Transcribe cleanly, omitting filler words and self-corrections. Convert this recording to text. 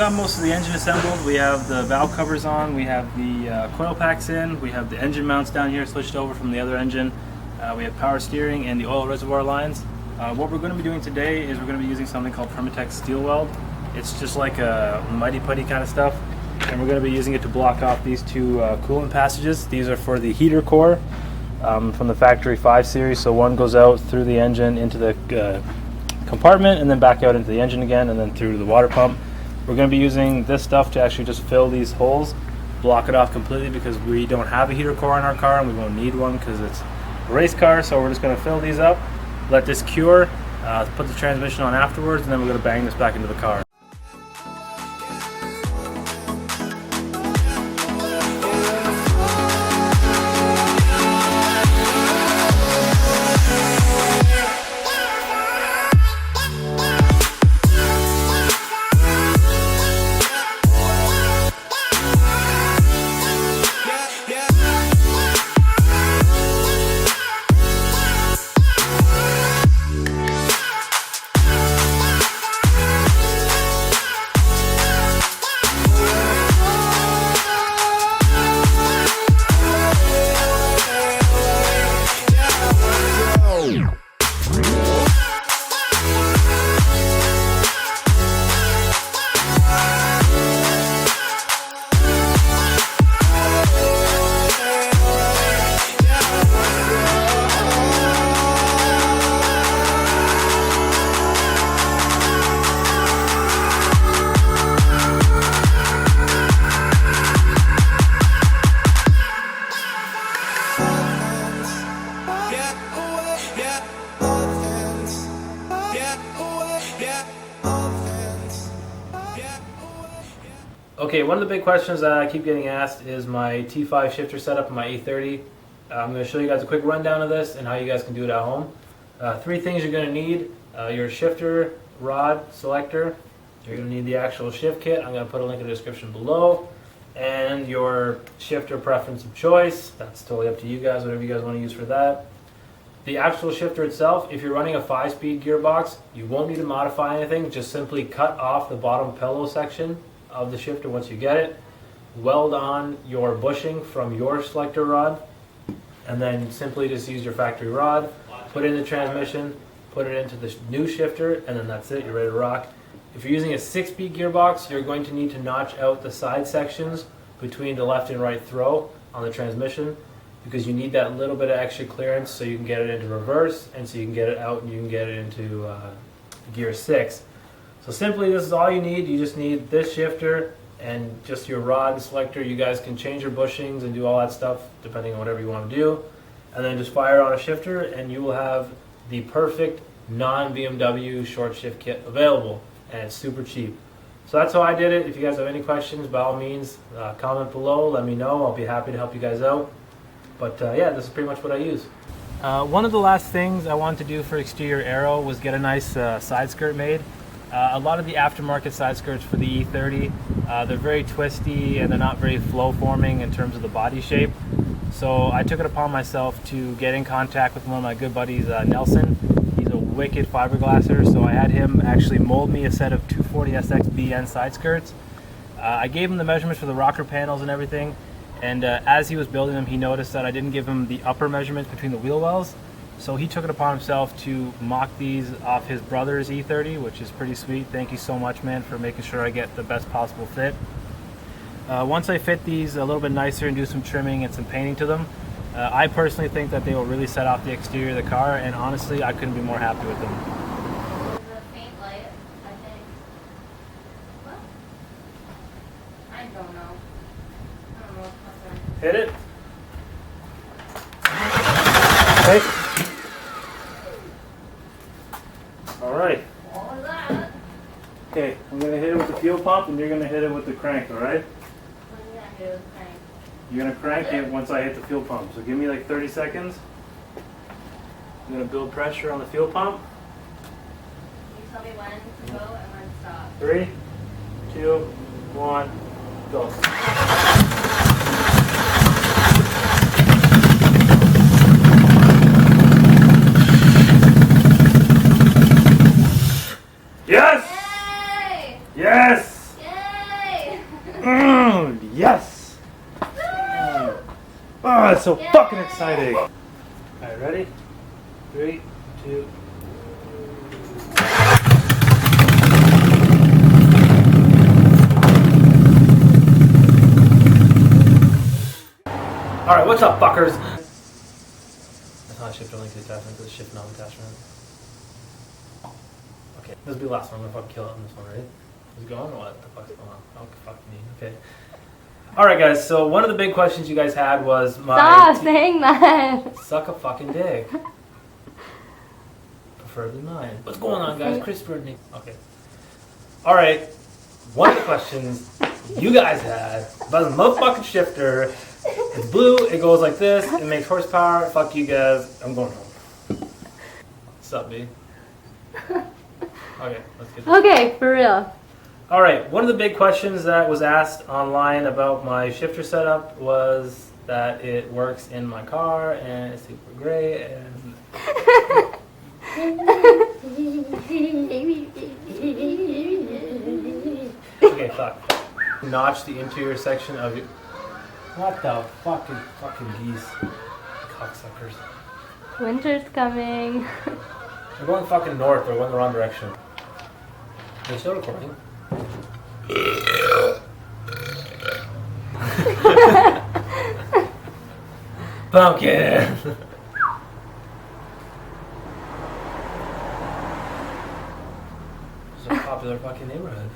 got most of the engine assembled. We have the valve covers on, we have the coil packs in, we have the engine mounts down here switched over from the other engine. We have power steering and the oil reservoir lines. What we're going to be doing today is we're going to be using something called Permatex steel weld. It's just like a mighty putty kind of stuff, and we're going to be using it to block off these two coolant passages. These are for the heater core from the factory 5 series, so one goes out through the engine into the compartment and then back out into the engine again and then through the water pump. We're going to be using this stuff to actually just fill these holes, block it off completely, because we don't have a heater core in our car and we won't need one because it's a race car. So we're just going to fill these up, let this cure, put the transmission on afterwards, and then we're going to bang this back into the car. Okay, one of the big questions that I keep getting asked is my T5 shifter setup in my E30. I'm going to show you guys a quick rundown of this and how you guys can do it at home. 3 things you're going to need: your shifter rod selector, you're going to need the actual shift kit, I'm going to put a link in the description below, and your shifter preference of choice. That's totally up to you guys, whatever you guys want to use for that. The actual shifter itself, if you're running a 5-speed gearbox, you won't need to modify anything. Just simply cut off the bottom pillow section of the shifter once you get it, weld on your bushing from your selector rod, and then simply just use your factory rod, put it in the transmission, put it into the new shifter, and then that's it, you're ready to rock. If you're using a 6-speed gearbox, you're going to need to notch out the side sections between the left and right throw on the transmission, because you need that little bit of extra clearance so you can get it into reverse, and so you can get it out and you can get it into gear 6. So simply, this is all you need. You just need this shifter and just your rod selector. You guys can change your bushings and do all that stuff depending on whatever you want to do. And then just fire on a shifter and you will have the perfect non-BMW short shift kit available. And it's super cheap. So that's how I did it. If you guys have any questions, by all means, comment below. Let me know. I'll be happy to help you guys out. But yeah, this is pretty much what I use. One of the last things I wanted to do for exterior Aero was get a nice side skirt made. A lot of the aftermarket side skirts for the E30, they're very twisty and they're not very flow forming in terms of the body shape. So I took it upon myself to get in contact with one of my good buddies, Nelson. He's a wicked fiberglasser, so I had him actually mold me a set of 240SX BN side skirts. I gave him the measurements for the rocker panels and everything, and as he was building them, he noticed that I didn't give him the upper measurements between the wheel wells. So he took it upon himself to mock these off his brother's E30, which is pretty sweet. Thank you so much, man, for making sure I get the best possible fit. Once I fit these a little bit nicer and do some trimming and some painting to them, I personally think that they will really set off the exterior of the car, and honestly, I couldn't be more happy with them. The paint light, I think. Well, I don't know. I don't know what's Hit it. Okay. Alright. What was that? Okay, I'm going to hit it with the fuel pump and you're going to hit it with the crank, alright? What are you gonna do with the crank? You're going to crank it once I hit the fuel pump. So give me like 30 seconds. I'm going to build pressure on the fuel pump. Can you tell me when to go and when to stop? 3, 2, 1, go. Yes! Yay! Yes! Yay! Yes! Oh, it's so fucking exciting. Alright, ready? 3, 2. Alright, what's up, fuckers? That's not a shift only attachment, it's a shift non attachment. Okay, this will be the last one. I'm gonna fucking kill it on this one, right? Is it going or what the fuck's going on? Oh, fuck me. Okay. Alright, guys, so one of the big questions you guys had was my. Stop saying that! Suck a fucking dick. Preferably mine. What's going on, guys? Christopher and Nick. Okay. Alright, one of the questions you guys had about the motherfucking shifter. It's blue, it goes like this, it makes horsepower. Fuck you guys, I'm going home. What's up, B? Okay, let's get this. Okay, for real. Alright, one of the big questions that was asked online about my shifter setup was that it works in my car and it's super great and... Okay, fuck. Notch the interior section of your... What the fucking geese. Cocksuckers. Winter's coming. They're going fucking north, they're going the wrong direction. Are they still recording? Pumpkin! It's a popular fucking neighborhood.